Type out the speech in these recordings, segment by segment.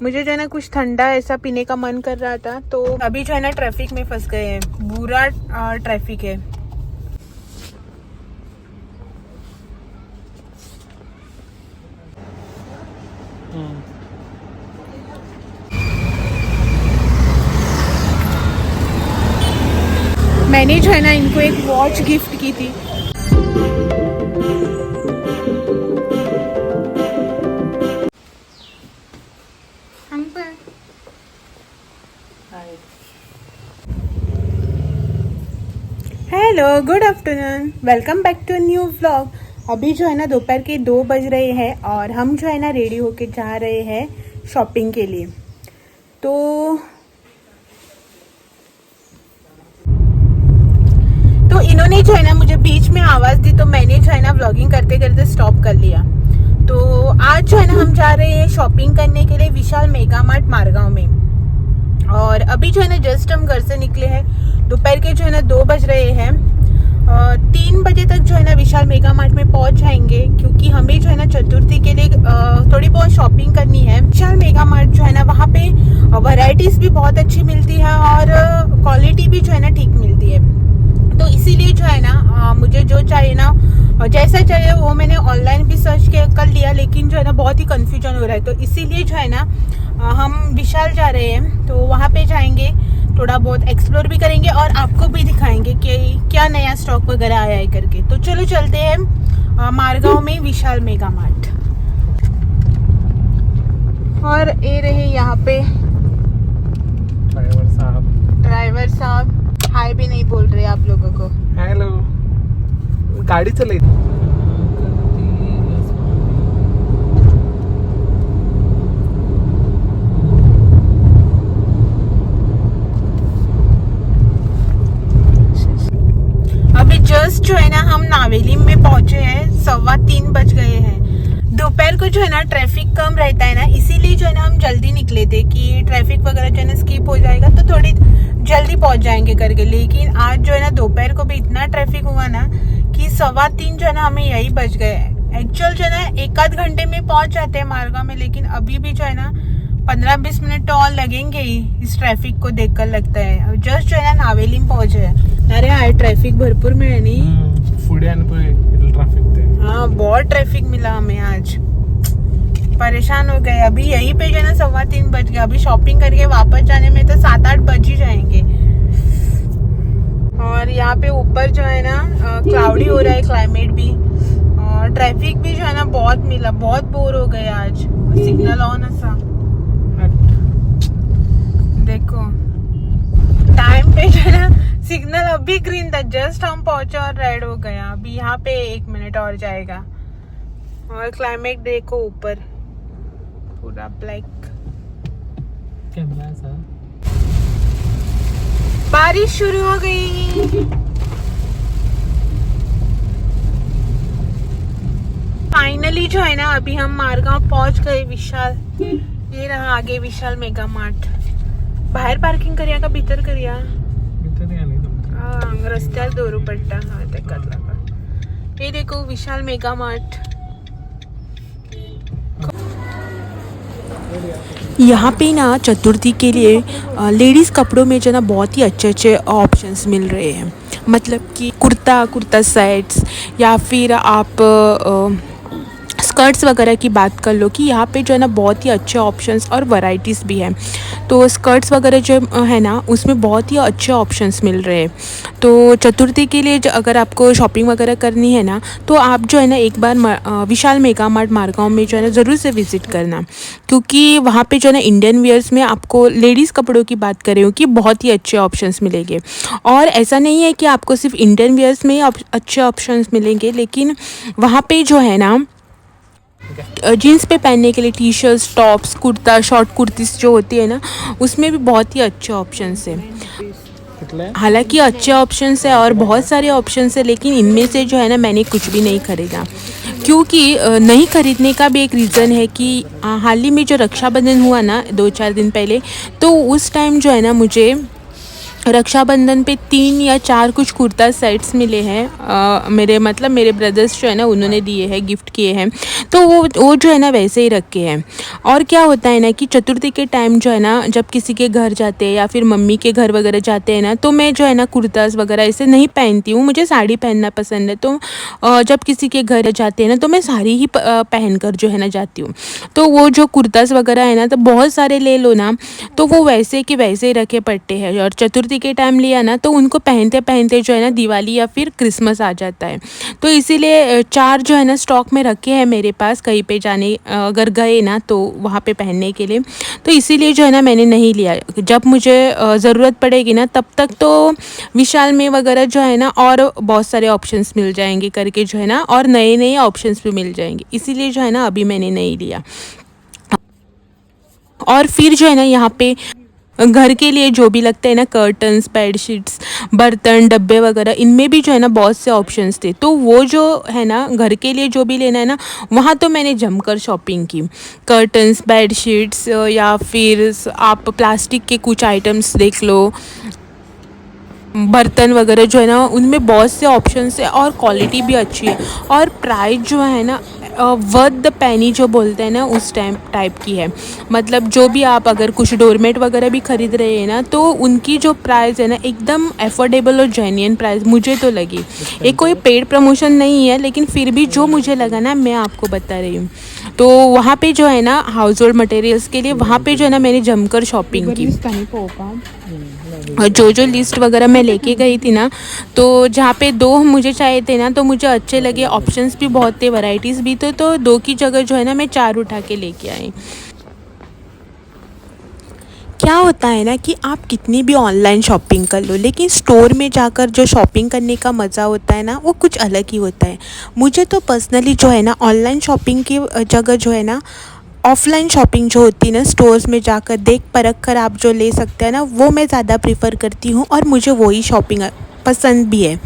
मुझे जो है ना कुछ ठंडा ऐसा पीने का मन कर रहा था, तो अभी जो है ना ट्रैफिक में फंस गए हैं। बुरा ट्रैफिक है। मैंने जो है ना इनको एक वॉच गिफ्ट की थी। Hello, good afternoon, welcome back to new vlog. अभी जो है ना दोपहर के 2 बज रहे हैं और हम जो है ना रेडी होके जा रहे हैं शॉपिंग के लिए। तो इन्होंने जो है ना मुझे बीच में आवाज़ दी, तो मैंने जो है ना व्लॉगिंग करते करते स्टॉप कर लिया। तो आज जो है ना हम जा रहे हैं शॉपिंग करने के लिए विशाल मेगा मार्ट मारगांव में। और अभी जो है ना जस्ट हम घर से निकले हैं। दोपहर के जो है ना 2 बज रहे हैं। 3 बजे तक जो है ना विशाल मेगा मार्ट में पहुंच जाएंगे, क्योंकि हमें जो है ना चतुर्थी के लिए थोड़ी बहुत शॉपिंग करनी है। विशाल मेगा मार्ट जो है ना वहाँ पे वैरायटीज भी बहुत अच्छी मिलती है और क्वालिटी भी जो है ना ठीक मिलती है। तो इसीलिए जो है ना मुझे जो चाहिए ना जैसा चाहिए वो मैंने ऑनलाइन भी सर्च कर लिया, लेकिन जो है ना बहुत ही कंफ्यूजन हो रहा है। तो इसीलिए जो है ना हम विशाल जा रहे हैं, तो वहाँ पे जाएंगे, थोड़ा बहुत एक्सप्लोर भी करेंगे और आपको भी दिखाएंगे कि क्या नया स्टॉक वगैरह आया है करके। तो चलो चलते हैं मारगांव में विशाल मेगा मार्ट। और ये रहे यहाँ पे ड्राइवर साहब हाय भी नहीं बोल रहे आप लोगों को। हेलो, गाड़ी चले। अभी जस्ट जो है ना हम नावेली में पहुंचे हैं। 2:15 बज गए हैं। दोपहर को जो है ना ट्रैफिक कम रहता है ना, इसीलिए जो है ना हम जल्दी निकले थे कि ट्रैफिक वगैरह जो है ना स्किप हो जाएगा तो थोड़ी जल्दी पहुंच जाएंगे करके। लेकिन आज जो है ना दोपहर को भी इतना ट्रैफिक हुआ ना कि 2:15 जो है ना हमें यही बज गए। एक्चुअल जो है ना 1-8 घंटे में पहुंच जाते हैं मारगांव में, लेकिन अभी भी जो है ना 15-20 मिनट तो और लगेंगे ही इस ट्रैफिक को देखकर लगता है। जस्ट जो है ना नावेली में पहुंचे। अरे हाय, ट्रैफिक भरपूर मिले नहीं ट्रैफिक। हाँ, बहुत ट्रैफिक मिला हमें आज, परेशान हो गए। अभी यहीं पे जो है ना 2:15 बज गए। अभी शॉपिंग करके वापस जाने में तो 7-8 बज ही जाएंगे। और यहाँ पे ऊपर जो है ना क्लाउडी हो रहा है क्लाइमेट भी, और ट्रैफिक भी जो है ना बहुत मिला। बहुत बोर हो गए आज। सिग्नल ऑन ऐसा देखो, टाइम पे जो है ना सिग्नल अभी ग्रीन था, जस्ट हम पहुंचे और रेड हो गया। अभी यहाँ पे 1 मिनट और जाएगा। और क्लाइमेट देखो ऊपर पूरा ब्लैक। बारिश शुरू हो गई। फाइनली जो है ना अभी हम मारगांव पहुंच गए विशाल। ये रहा आगे विशाल मेगा मार्ट। बाहेर पार्किंग करूया का भीतर करूया? रस्त्यावर दोरू पडटा। हाँ, ये देखो विशाल मेगा मार्ट। यहाँ पे ना चतुर्थी के लिए लेडीज़ कपड़ों में जो ना बहुत ही अच्छे अच्छे ऑप्शंस मिल रहे हैं। मतलब कि कुर्ता सेट्स, या फिर आप स्कर्ट्स वगैरह की बात कर लो कि यहाँ पे जो है ना बहुत ही अच्छे ऑप्शंस और वैरायटीज़ भी हैं। तो स्कर्ट्स वगैरह जो है ना उसमें बहुत ही अच्छे ऑप्शंस मिल रहे हैं। तो चतुर्थी के लिए अगर आपको शॉपिंग वगैरह करनी है ना, तो आप जो है ना एक बार विशाल मेगा मार्ट मारगांव में जो है ना ज़रूर से विज़िट करना, क्योंकि वहाँ पे जो है ना इंडियन वेयर्स में आपको लेडीज़ कपड़ों की बात कर रही हूँ कि बहुत ही अच्छे ऑप्शंस मिलेंगे। और ऐसा नहीं है कि आपको सिर्फ इंडियन वेयर्स में अच्छे ऑप्शंस मिलेंगे, लेकिन वहाँ पे जो है ना जीन्स पे पहनने के लिए T shirts, tops, kurta, short kurtis जो होती है ना, उसमें भी बहुत ही अच्छे ऑप्शंस हैं। हालांकि अच्छे ऑप्शंस है और बहुत सारे ऑप्शंस है, लेकिन इनमें से जो है ना मैंने कुछ भी नहीं खरीदा, क्योंकि नहीं खरीदने का भी एक रीज़न है कि हाल ही में जो रक्षाबंधन हुआ ना 2-4 दिन पहले, तो उस टाइम जो है ना मुझे रक्षाबंधन पे 3 या 4 कुछ कुर्ता सेट्स मिले हैं, मेरे ब्रदर्स जो है ना उन्होंने दिए हैं, गिफ्ट किए हैं। तो वो जो है ना वैसे ही रखे हैं। और क्या होता है ना कि चतुर्थी के टाइम जो है ना, जब किसी के घर जाते हैं या फिर मम्मी के घर वगैरह जाते हैं ना, तो मैं जो है ना कुर्तास वगैरह ऐसे नहीं पहनती हूँ, मुझे साड़ी पहनना पसंद है। तो जब किसी के घर जाते हैं ना तो मैं साड़ी ही पहन कर जो है ना जाती हूँ। तो वो जो कुर्तास वगैरह है ना, तो बहुत सारे ले लो ना, तो वो वैसे के वैसे ही रखे पड़ते हैं। और चतुर्थी के टाइम लिया ना तो उनको पहनते पहनते जो है ना दिवाली या फिर क्रिसमस आ जाता है। तो इसीलिए 4 जो है ना स्टॉक में रखे हैं मेरे पास, कहीं पे जाने अगर गए ना तो वहाँ पे पहनने के लिए। तो इसीलिए जो है ना मैंने नहीं लिया। जब मुझे ज़रूरत पड़ेगी ना तब तक तो विशाल में वगैरह जो है ना और बहुत सारे ऑप्शंस मिल जाएंगे करके जो है ना, और नए नए ऑप्शंस भी मिल जाएंगे, इसीलिए जो है ना अभी मैंने नहीं लिया। और फिर जो है ना यहाँ पे घर के लिए जो भी लगता है ना, कर्टन्स, बेडशीट्स, बर्तन, डब्बे वगैरह, इनमें भी जो है ना बहुत से ऑप्शंस थे। तो वो जो है ना घर के लिए जो भी लेना है ना, वहाँ तो मैंने जमकर शॉपिंग की। कर्टन्स, बेडशीट्स या फिर आप प्लास्टिक के कुछ आइटम्स देख लो, बर्तन वगैरह जो है ना उनमें बहुत से ऑप्शंस है और क्वालिटी भी अच्छी है। और प्राइस जो है ना वर्थ द पैनी जो बोलते हैं ना, उस टाइप की है। मतलब जो भी आप अगर कुछ डोरमेट वगैरह भी ख़रीद रहे हैं ना, तो उनकी जो प्राइस है ना एकदम अफोर्डेबल और जेन्युइन प्राइस मुझे तो लगी। ये कोई पेड प्रमोशन नहीं है, लेकिन फिर भी जो मुझे लगा ना मैं आपको बता रही हूँ। तो वहाँ पे जो है ना हाउस होल्ड मटेरियल्स के लिए वहाँ पे जो है ना मैंने जमकर शॉपिंग की। और जो लिस्ट वगैरह मैं लेके गई थी ना, तो जहाँ पे 2 मुझे चाहिए थे ना, तो मुझे अच्छे लगे, ऑप्शंस भी बहुत थे, वैरायटीज़ भी थे। तो 2 की जगह जो है ना मैं 4 उठा के लेके आई। क्या होता है ना कि आप कितनी भी ऑनलाइन शॉपिंग कर लो, लेकिन स्टोर में जाकर जो शॉपिंग करने का मज़ा होता है ना वो कुछ अलग ही होता है। मुझे तो पर्सनली जो है ना ऑनलाइन शॉपिंग की जगह जो है ना ऑफ़लाइन शॉपिंग जो होती है ना, स्टोर्स में जाकर देख परख कर आप जो ले सकते हैं ना, वो मैं ज़्यादा प्रेफर करती हूँ और मुझे वही शॉपिंग पसंद भी है।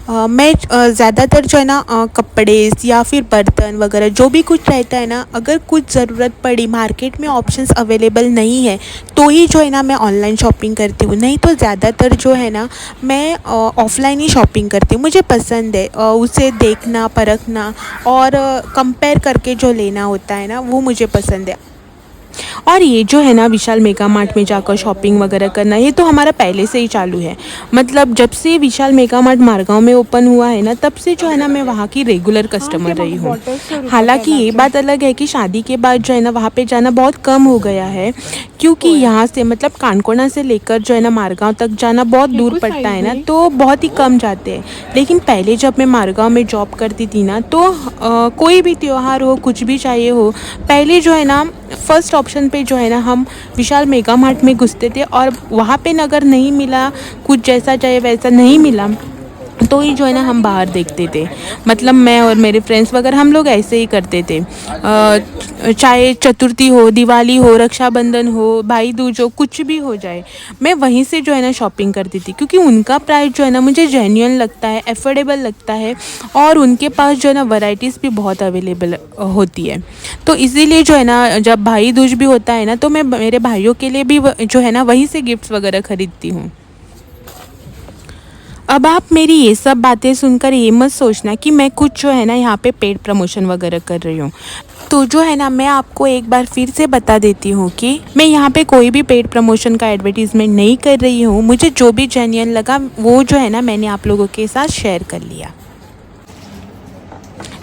मैं ज़्यादातर जो है ना कपड़े या फिर बर्तन वगैरह जो भी कुछ रहता है ना, अगर कुछ ज़रूरत पड़ी, मार्केट में ऑप्शंस अवेलेबल नहीं है, तो ही जो है ना मैं ऑनलाइन शॉपिंग करती हूँ। नहीं तो ज़्यादातर जो है ना मैं ऑफ़लाइन ही शॉपिंग करती हूँ। मुझे पसंद है उसे देखना, परखना और कंपेयर करके जो लेना होता है ना, वो मुझे पसंद है। और ये जो है ना विशाल मेगा मार्ट में जाकर शॉपिंग वगैरह करना, ये तो हमारा पहले से ही चालू है। मतलब जब से विशाल मेगा मार्ट मारगांव में ओपन हुआ है ना, तब से जो है ना मैं वहाँ की रेगुलर कस्टमर रही हूँ। हालांकि ये बात अलग है कि शादी के बाद जो है ना वहाँ पे जाना बहुत कम हो गया है, क्योंकि यहाँ से मतलब कानकोना से लेकर जो है ना मारगांव तक जाना बहुत दूर पड़ता है ना, तो बहुत ही कम जाते हैं। लेकिन पहले जब मैं मारगांव में जॉब करती थी ना, तो कोई भी त्यौहार हो, कुछ भी चाहिए हो, पहले जो है ना फर्स्ट ऑप्शन पे जो है ना हम विशाल मेगा मार्ट में घुसते थे। और वहाँ पे अगर नहीं मिला, कुछ जैसा चाहिए वैसा नहीं मिला, तो ही जो है ना हम बाहर देखते थे। मतलब मैं और मेरे फ्रेंड्स वगैरह हम लोग ऐसे ही करते थे। चाहे चतुर्थी हो, दिवाली हो, रक्षाबंधन हो, भाई दूज हो, कुछ भी हो जाए, मैं वहीं से जो है ना शॉपिंग करती थी, क्योंकि उनका प्राइस जो है ना मुझे जेन्युइन लगता है, अफोर्डेबल लगता है, और उनके पास जो है ना वैरायटीज़ भी बहुत अवेलेबल होती है। तो इसीलिए जो है ना जब भाई दूज भी होता है ना, तो मैं मेरे भाइयों के लिए भी जो है ना वहीं से गिफ्ट्स वगैरह ख़रीदती हूँ। अब आप मेरी ये सब बातें सुनकर ये मत सोचना कि मैं कुछ जो है ना यहाँ पे पेड प्रमोशन वगैरह कर रही हूँ। तो जो है ना मैं आपको एक बार फिर से बता देती हूँ कि मैं यहाँ पे कोई भी पेड प्रमोशन का एडवर्टीज़मेंट नहीं कर रही हूँ। मुझे जो भी जेन्युइन लगा वो जो है ना मैंने आप लोगों के साथ शेयर कर लिया।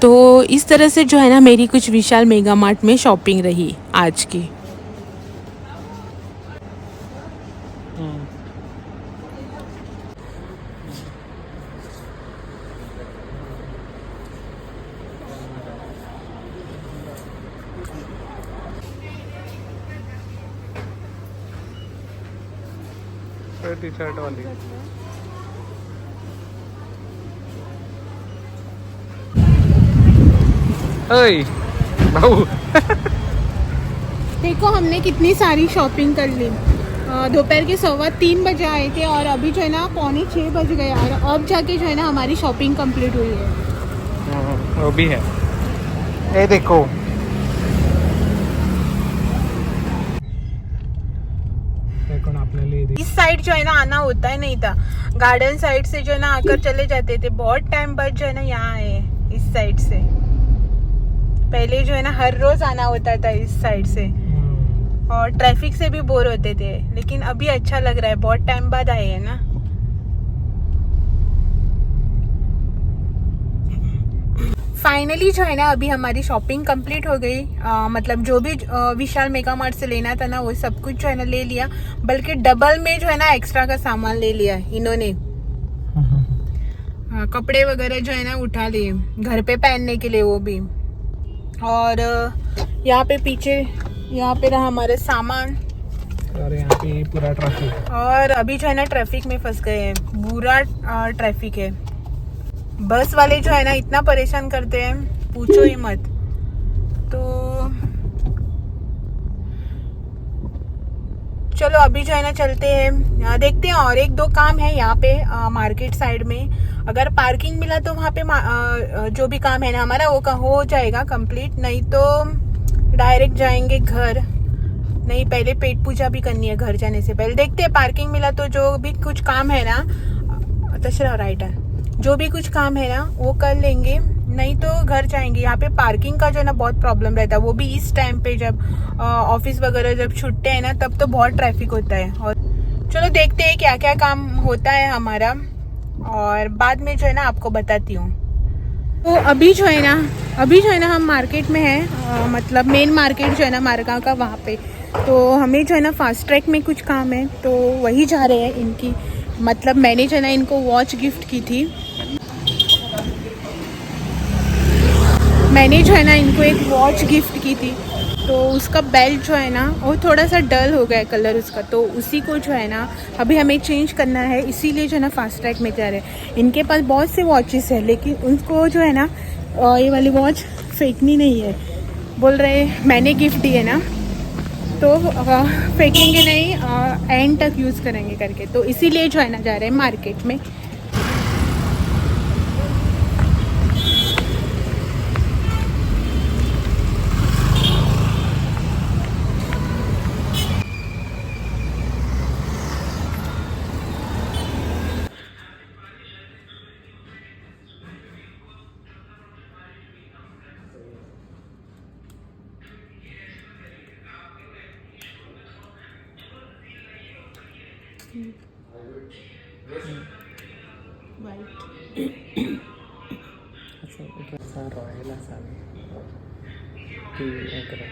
तो इस तरह से जो है ना मेरी कुछ विशाल मेगा मार्ट में शॉपिंग रही आज की। टी शर्ट वाली ओए भाऊ देखो हमने कितनी सारी शॉपिंग कर ली। दोपहर के 3:15 बजे आए थे और अभी जो है ना 5:45 बज गए, और अब जाके जो है ना हमारी शॉपिंग कंप्लीट हुई है। वो भी है, ये देखो कौन आपल्याला ये इस साइड जो है ना आना होता है नहीं था, गार्डन साइड से जो है ना आकर चले जाते थे। बहुत टाइम बाद जो है ना यहाँ आए इस साइड से। पहले जो है ना हर रोज आना होता था इस साइड से और ट्रैफिक से भी बोर होते थे, लेकिन अभी अच्छा लग रहा है, बहुत टाइम बाद आए हैं ना। फाइनली जो है ना अभी हमारी शॉपिंग कंप्लीट हो गई। मतलब जो भी विशाल मेगा मार्ट से लेना था ना वो सब कुछ जो है ना ले लिया, बल्कि डबल में जो है ना एक्स्ट्रा का सामान ले लिया इन्होंने। कपड़े वगैरह जो है ना उठा लिए घर पे पहनने के लिए, वो भी। और यहाँ पे पीछे यहाँ पे रहा हमारे सामान। और यहाँ पे पूरा ट्रैफिक, और अभी जो है ना ट्रैफिक में फंस गए हैं, बुरा ट्रैफिक है। बस वाले जो है ना इतना परेशान करते हैं, पूछो ही मत। तो चलो अभी जो है ना चलते हैं, देखते हैं। और एक दो काम है यहाँ पे मार्केट साइड में। अगर पार्किंग मिला तो वहाँ पे जो भी काम है ना हमारा वो हो जाएगा कंप्लीट, नहीं तो डायरेक्ट जाएंगे घर। नहीं, पहले पेट पूजा भी करनी है घर जाने से पहले। देखते हैं पार्किंग मिला तो जो भी कुछ काम है ना, तशरा राइटर, जो भी कुछ काम है ना वो कर लेंगे, नहीं तो घर जाएंगे। यहाँ पे पार्किंग का जो है ना बहुत प्रॉब्लम रहता है, वो भी इस टाइम पे जब ऑफिस वगैरह जब छुट्टे हैं ना तब तो बहुत ट्रैफिक होता है। और चलो देखते हैं क्या क्या काम होता है हमारा, और बाद में जो है ना आपको बताती हूँ। तो अभी जो है ना हम मार्केट में हैं, मतलब मेन मार्केट जो है ना मारगांव का, वहाँ पे। तो हमें जो है ना फास्ट ट्रैक में कुछ काम है तो वही जा रहे हैं। इनकी मतलब मैंने जो है ना इनको वॉच गिफ्ट की थी, मैंने जो है ना इनको एक वॉच गिफ्ट की थी, तो उसका बेल्ट जो है ना वो थोड़ा सा डल हो गया है कलर उसका, तो उसी को जो है ना अभी हमें चेंज करना है, इसीलिए जो है ना फास्ट ट्रैक में जा रहे हैं। इनके पास बहुत से वॉचेस है, लेकिन उनको जो है ना ये वाली वॉच फेंकनी नहीं है, बोल रहे मैंने गिफ्ट दी है ना तो फेंकेंगे नहीं, एंड तक यूज़ करेंगे करके, तो इसीलिए जो है ना जा रहे हैं मार्केट में। असा रॉयल असा की करा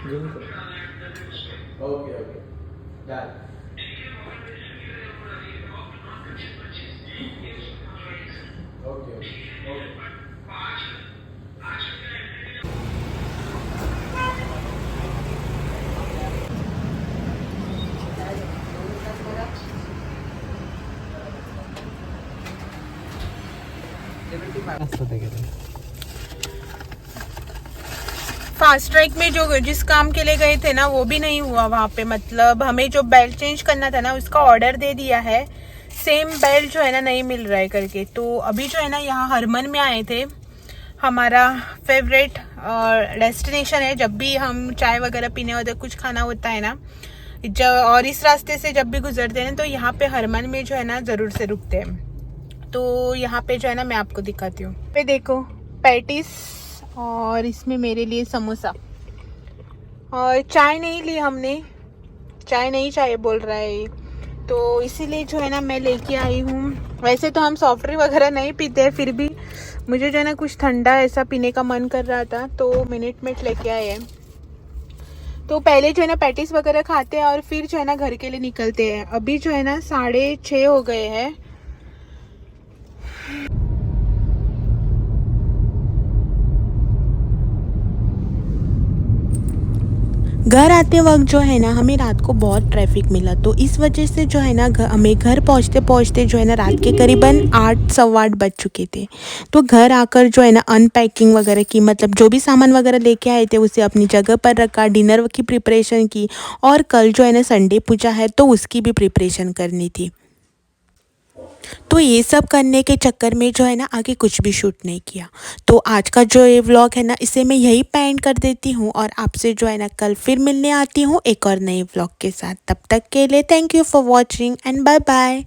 झूम करो। ओके फास्ट ट्रैक में जो जिस काम के लिए गए थे ना वो भी नहीं हुआ वहाँ पे। मतलब हमें जो बेल्ट चेंज करना था ना उसका ऑर्डर दे दिया है, सेम बेल्ट जो है ना नहीं मिल रहा है करके। तो अभी जो है ना यहाँ हरमन में आए थे, हमारा फेवरेट डेस्टिनेशन है। जब भी हम चाय वगैरह पीने वगैरह कुछ खाना होता है ना, और इस रास्ते से जब भी गुजरते हैं तो यहाँ पे हरमन में जो है ना ज़रूर से रुकते हैं। तो यहाँ पे जो है ना मैं आपको दिखाती हूँ। पे देखो पैटिस, और इसमें मेरे लिए समोसा, और चाय नहीं ली हमने, चाय नहीं चाहिए बोल रहा है ये, तो इसीलिए जो है ना मैं लेके आई हूँ। वैसे तो हम सॉफ्ट ड्रिंक वगैरह नहीं पीते हैं, फिर भी मुझे जो है ना कुछ ठंडा ऐसा पीने का मन कर रहा था, तो मिनट में लेके आए हैं। तो पहले जो है ना पैटिस वगैरह खाते हैं और फिर जो है ना घर के लिए निकलते हैं। अभी जो है ना 6:30 हो गए हैं। घर आते वक्त जो है ना हमें रात को बहुत ट्रैफिक मिला, तो इस वजह से जो है ना हमें घर पहुंचते पहुंचते जो है ना रात के करीबन 8 सवा 8 बज चुके थे। तो घर आकर जो है ना अनपैकिंग वगैरह की, मतलब जो भी सामान वगैरह लेके आए थे उसे अपनी जगह पर रखा, डिनर की प्रिपरेशन की, और कल जो है ना संडे पूजा है तो उसकी भी प्रिपरेशन करनी थी। तो ये सब करने के चक्कर में जो है ना आगे कुछ भी शूट नहीं किया। तो आज का जो ये व्लॉग है ना इसे मैं यही पेंड कर देती हूँ और आपसे जो है ना कल फिर मिलने आती हूँ एक और नए व्लॉग के साथ। तब तक के लिए thank you for watching and bye bye.